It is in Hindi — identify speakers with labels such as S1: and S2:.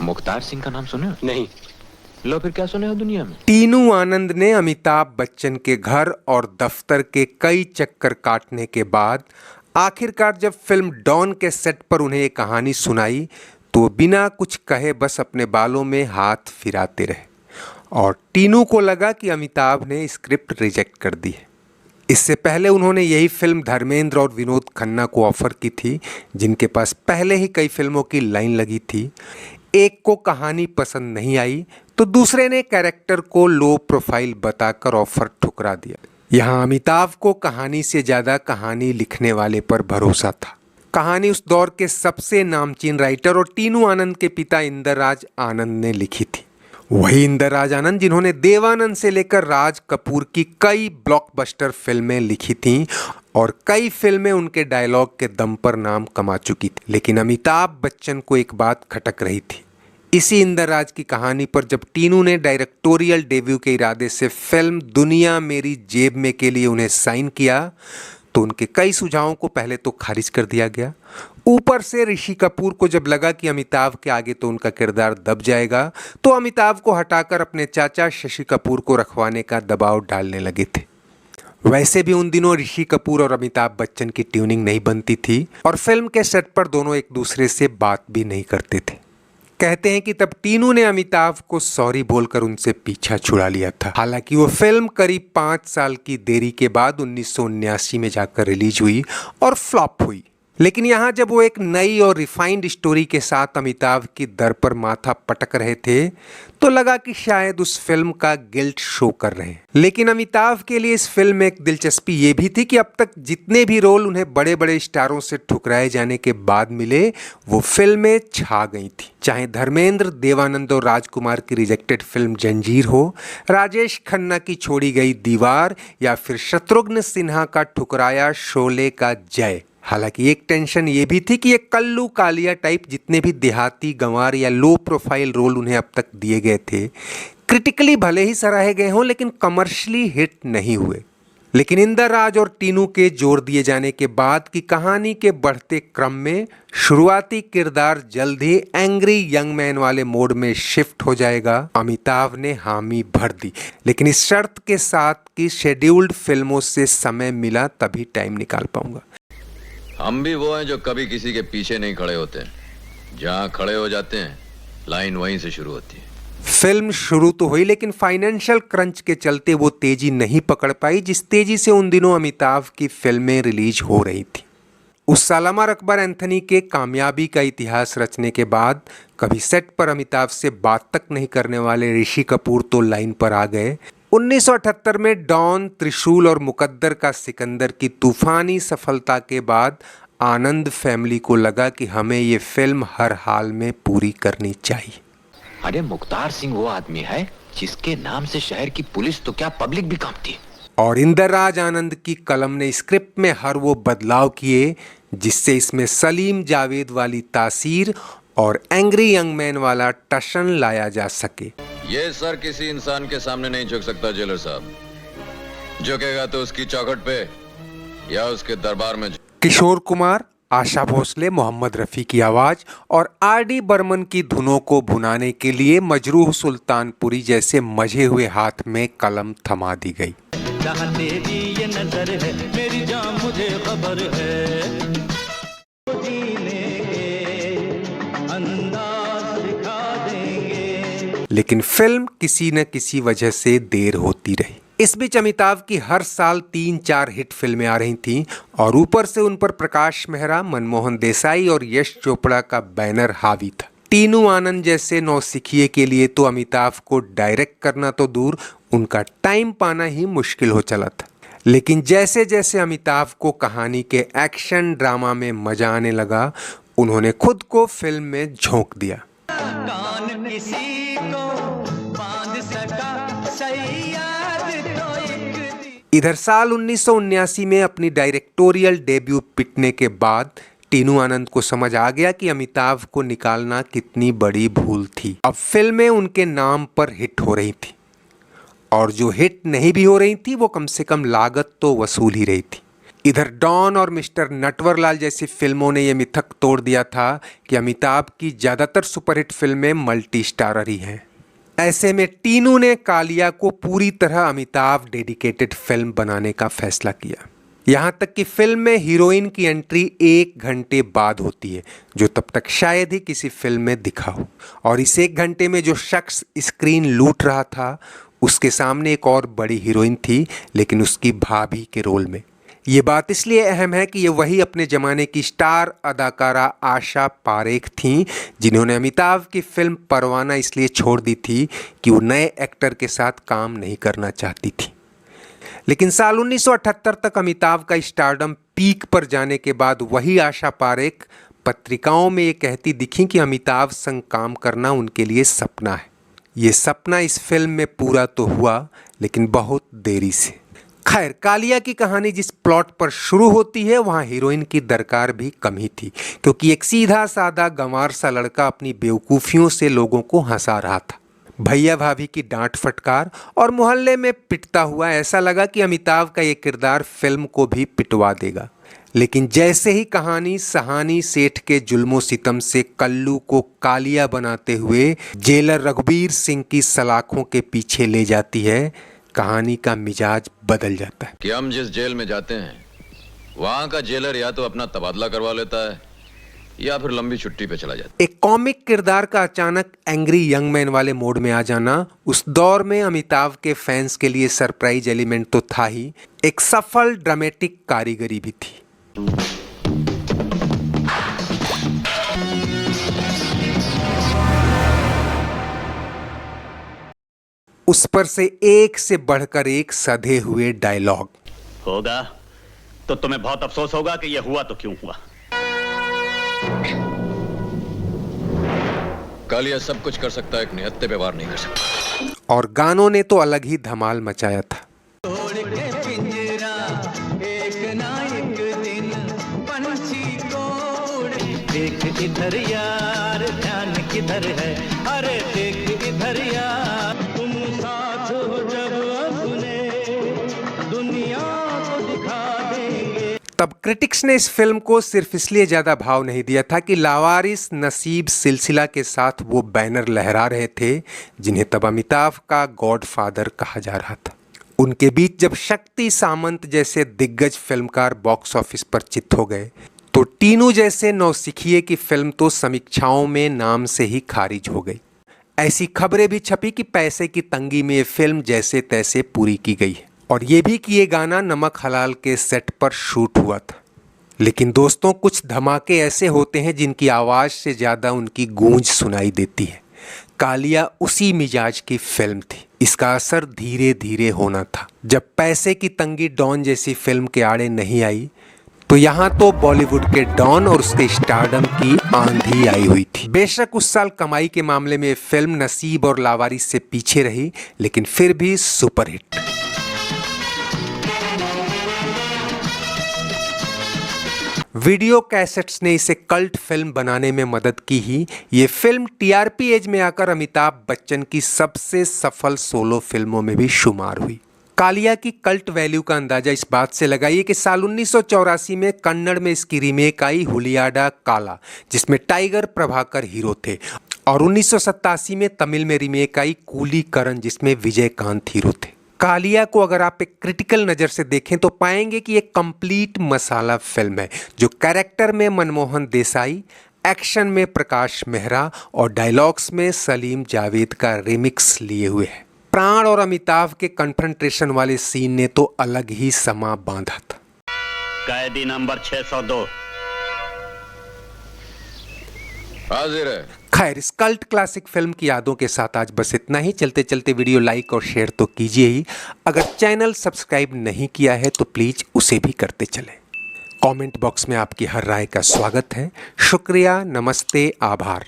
S1: मुख्तार सिंह का नाम सुने हो?
S2: नहीं।
S1: लो फिर क्या सुने हो दुनिया में?
S3: टीनू आनंद ने अमिताभ बच्चन के घर और दफ्तर के कई चक्कर काटने के बाद आखिरकार जब फिल्म डॉन के सेट पर उन्हें ये कहानी सुनाई तो बिना कुछ कहे बस अपने बालों में हाथ फिराते रहे और टीनू को लगा कि अमिताभ ने स्क्रिप्ट रिजेक्ट कर दी है। इससे पहले उन्होंने यही फिल्म धर्मेंद्र और विनोद खन्ना को ऑफर की थी, जिनके पास पहले ही कई फिल्मों की लाइन लगी थी। एक को कहानी पसंद नहीं आई तो दूसरे ने कैरेक्टर को लो प्रोफाइल बताकर ऑफर ठुकरा दिया। यहाँ अमिताभ को कहानी से ज़्यादा कहानी लिखने वाले पर भरोसा था। कहानी उस दौर के सबसे नामचीन राइटर और टीनू आनंद के पिता इंदरराज आनंद ने लिखी थी। वही इंदरराज आनंद जिन्होंने देवानंद से लेकर राज कपूर की कई ब्लॉकबस्टर फिल्में लिखी थीं और कई फिल्में उनके डायलॉग के दम पर नाम कमा चुकी थी। लेकिन अमिताभ बच्चन को एक बात खटक रही थी। इसी इंदरराज की कहानी पर जब टीनू ने डायरेक्टोरियल डेब्यू के इरादे से फिल्म दुनिया मेरी जेब में के लिए उन्हें साइन किया तो उनके कई सुझावों को पहले तो खारिज कर दिया गया। ऊपर से ऋषि कपूर को जब लगा कि अमिताभ के आगे तो उनका किरदार दब जाएगा तो अमिताभ को हटाकर अपने चाचा शशि कपूर को रखवाने का दबाव डालने लगे थे। वैसे भी उन दिनों ऋषि कपूर और अमिताभ बच्चन की ट्यूनिंग नहीं बनती थी और फिल्म के सेट पर दोनों एक दूसरे से बात भी नहीं करते थे। कहते हैं कि तब टीनू ने अमिताभ को सॉरी बोलकर उनसे पीछा छुड़ा लिया था। हालांकि वो फिल्म करीब 5 साल की देरी के बाद 1979 में जाकर रिलीज हुई और फ्लॉप हुई। लेकिन यहाँ जब वो एक नई और रिफाइंड स्टोरी के साथ अमिताभ की दर पर माथा पटक रहे थे तो लगा कि शायद उस फिल्म का गिल्ट शो कर रहे हैं। लेकिन अमिताभ के लिए इस फिल्म में एक दिलचस्पी ये भी थी कि अब तक जितने भी रोल उन्हें बड़े बड़े स्टारों से ठुकराए जाने के बाद मिले वो फिल्में छा गई थी। चाहे धर्मेंद्र, देवानंद और राजकुमार की रिजेक्टेड फिल्म जंजीर हो, राजेश खन्ना की छोड़ी गई दीवार या फिर शत्रुघ्न सिन्हा का ठुकराया शोले का जय। हालांकि एक टेंशन ये भी थी कि ये कल्लू कालिया टाइप जितने भी देहाती गंवार या लो प्रोफाइल रोल उन्हें अब तक दिए गए थे क्रिटिकली भले ही सराहे गए हों लेकिन कमर्शियली हिट नहीं हुए। लेकिन इंदरराज और टीनू के जोर दिए जाने के बाद की कहानी के बढ़ते क्रम में शुरुआती किरदार जल्द ही एंग्री यंग मैन वाले मोड में शिफ्ट हो जाएगा। अमिताभ ने हामी भर दी, लेकिन इस शर्त के साथ कि शेड्यूल्ड फिल्मों से समय मिला तभी टाइम निकाल पाऊंगा।
S4: हम भी वो हैं जो कभी किसी के पीछे नहीं खड़े होते। जहां खड़े हो जाते हैं लाइन वहीं से शुरू होती है।
S3: फिल्म शुरू तो हुई लेकिन फाइनेंशियल क्रंच के चलते वो तेजी नहीं पकड़ पाई जिस तेजी से उन दिनों अमिताभ की फिल्में रिलीज हो रही थी। उस साल अमर अकबर एंथनी के कामयाबी का इतिहास रचने के बाद कभी सेट पर अमिताभ से बात तक नहीं करने वाले ऋषि कपूर तो लाइन पर आ गए। 1978 में डॉन, त्रिशूल और मुकद्दर का सिकंदर की तूफानी सफलता के बाद आनंद फैमिली को लगा कि हमें ये फिल्म हर हाल में पूरी करनी चाहिए।
S1: अरे मुख्तार सिंह वो आदमी है जिसके नाम से शहर की पुलिस तो क्या पब्लिक भी कांपती है।
S3: और इंदरराज आनंद की कलम ने स्क्रिप्ट में हर वो बदलाव किए जिससे इसमें सलीम जावेद वाली तासीर और एंग्री यंग मैन वाला टशन लाया जा सके।
S4: ये सर किसी इंसान के सामने नहीं झुक सकता जेलर साहब। झुकेगा तो उसकी चौखट पे या उसके दरबार में।
S3: किशोर कुमार, आशा भोसले, मोहम्मद रफ़ी की आवाज़ और आर.डी. बर्मन की धुनों को भुनाने के लिए मजरूह सुल्तानपुरी जैसे मजे हुए हाथ में कलम थमा दी गई।
S5: तेरी ये नजर है मेरी जान मुझे खबर है, जीने के अंदाज सिखा देंगे।
S3: लेकिन फिल्म किसी न किसी वजह से देर होती रही। इस बीच अमिताभ की हर साल 3-4 हिट फिल्में आ रही थीं और ऊपर से उन पर प्रकाश मेहरा, मनमोहन देसाई और यश चोपड़ा का बैनर हावी था। टीनू आनंद जैसे नौसिखिए के लिए तो अमिताभ को डायरेक्ट करना तो दूर, उनका टाइम पाना ही मुश्किल हो चला था। लेकिन जैसे जैसे अमिताभ को कहानी के एक्शन ड्रामा में मजा आने लगा उन्होंने खुद को फिल्म में झोंक दिया।
S5: कान किसी को बांध सका सैयाद तो एक।
S3: इधर साल 1979 में अपनी डायरेक्टोरियल डेब्यू पिटने के बाद टीनू आनंद को समझ आ गया कि अमिताभ को निकालना कितनी बड़ी भूल थी। अब फिल्में उनके नाम पर हिट हो रही थी और जो हिट नहीं भी हो रही थी वो कम से कम लागत तो वसूल ही रही थी। इधर डॉन और मिस्टर नटवरलाल जैसी फिल्मों ने यह मिथक तोड़ दिया था कि अमिताभ की ज़्यादातर सुपरहिट फिल्में मल्टी स्टारर ही हैं। ऐसे में टीनू ने कालिया को पूरी तरह अमिताभ डेडिकेटेड फिल्म बनाने का फैसला किया। यहाँ तक कि फिल्म में हीरोइन की एंट्री 1 घंटे बाद होती है, जो तब तक शायद ही किसी फिल्म में दिखा हो। और इस 1 घंटे में जो शख्स स्क्रीन लूट रहा था उसके सामने एक और बड़ी हीरोइन थी, लेकिन उसकी भाभी के रोल में। ये बात इसलिए अहम है कि ये वही अपने ज़माने की स्टार अदाकारा आशा पारेख थीं, जिन्होंने अमिताभ की फिल्म परवाना इसलिए छोड़ दी थी कि वो नए एक्टर के साथ काम नहीं करना चाहती थी। लेकिन साल 1978 तक अमिताभ का स्टारडम पीक पर जाने के बाद वही आशा पारेख पत्रिकाओं में ये कहती दिखी कि अमिताभ संग काम करना उनके लिए सपना है। ये सपना इस फिल्म में पूरा तो हुआ, लेकिन बहुत देरी से। खैर, कालिया की कहानी जिस प्लॉट पर शुरू होती है वहाँ हीरोइन की दरकार भी कम ही थी, क्योंकि एक सीधा साधा गंवार सा लड़का अपनी बेवकूफ़ियों से लोगों को हंसा रहा था। भैया भाभी की डांट फटकार और मोहल्ले में पिटता हुआ ऐसा लगा कि अमिताभ का ये किरदार फिल्म को भी पिटवा देगा। लेकिन जैसे ही कहानी सहानी सेठ के जुल्मों सितम से कल्लू को कालिया बनाते हुए जेलर रघुबीर सिंह की सलाखों के पीछे ले जाती है, कहानी का मिजाज बदल जाता है।
S4: कि हम जिस जेल में जाते हैं वहां का जेलर या तो अपना तबादला करवा लेता है या फिर लंबी छुट्टी पे चला जाता है।
S3: एक कॉमिक किरदार का अचानक एंग्री यंग मैन वाले मोड में आ जाना उस दौर में अमिताभ के फैंस के लिए सरप्राइज एलिमेंट तो था ही, एक सफल ड्रामेटिक कारीगरी भी थी। उस पर से एक से बढ़कर एक सधे हुए डायलॉग।
S2: होगा तो तुम्हें बहुत अफसोस होगा कि यह हुआ तो क्यों हुआ।
S4: कालिया सब कुछ कर सकता है, एक निहत्थे पे वार नहीं कर सकता।
S3: और गानों ने तो अलग ही धमाल मचाया था।
S5: तोड़ के पिंजरा एक ना एक दिन पंछी को उड़े। देख इधर यार ध्यान किधर है, अरे देख इधर यार तुम साथ हो जब अपने दुनिया को दिखा देंगे।
S3: तब क्रिटिक्स ने इस फिल्म को सिर्फ इसलिए ज़्यादा भाव नहीं दिया था कि लावारिस नसीब सिलसिला के साथ वो बैनर लहरा रहे थे जिन्हें तब अमिताभ का गॉडफादर कहा जा रहा था। उनके बीच जब शक्ति सामंत जैसे दिग्गज फिल्मकार बॉक्स ऑफिस पर चित हो गए तो टीनू जैसे नौसिखिए की फिल्म तो समीक्षाओं में नाम से ही खारिज हो गई। ऐसी खबरें भी छपी कि पैसे की तंगी में ये फिल्म जैसे तैसे पूरी की गई है, और ये भी कि ये गाना नमक हलाल के सेट पर शूट हुआ था। लेकिन दोस्तों, कुछ धमाके ऐसे होते हैं जिनकी आवाज़ से ज़्यादा उनकी गूंज सुनाई देती है। कालिया उसी मिजाज की फिल्म थी। इसका असर धीरे धीरे होना था। जब पैसे की तंगी डॉन जैसी फिल्म के आड़े नहीं आई तो यहाँ तो बॉलीवुड के डॉन और उसके स्टारडम की आंधी आई हुई थी। बेशक उस साल कमाई के मामले में फिल्म नसीब और लावारिस से पीछे रही, लेकिन फिर भी सुपरहिट। वीडियो कैसेट्स ने इसे कल्ट फिल्म बनाने में मदद की ही ये फिल्म टीआरपी एज में आकर अमिताभ बच्चन की सबसे सफल सोलो फिल्मों में भी शुमार हुई। कालिया की कल्ट वैल्यू का अंदाजा इस बात से लगाइए कि साल 1984 में कन्नड़ में इसकी रीमेक आई हुलियाडा काला, जिसमें टाइगर प्रभाकर हीरो थे, और 1987 में तमिल में रीमेक आई कूली करन, जिसमें विजयकांत हीरो थे। कालिया को अगर आप एक क्रिटिकल नज़र से देखें तो पाएंगे कि एक कंप्लीट मसाला फिल्म है, जो कैरेक्टर में मनमोहन देसाई, एक्शन में प्रकाश मेहरा और डायलॉग्स में सलीम जावेद का रिमिक्स लिए हुए है। प्राण और अमिताभ के कन्फ्रंटेशन वाले सीन ने तो अलग ही समा बांधा था।
S2: कैदी नंबर 602
S4: हाजिर है।
S3: खैर, इस कल्ट क्लासिक फिल्म की यादों के साथ आज बस इतना ही। चलते चलते वीडियो लाइक और शेयर तो कीजिए ही। अगर चैनल सब्सक्राइब नहीं किया है तो प्लीज़ उसे भी करते चलें। कमेंट बॉक्स में आपकी हर राय का स्वागत है। शुक्रिया, नमस्ते, आभार।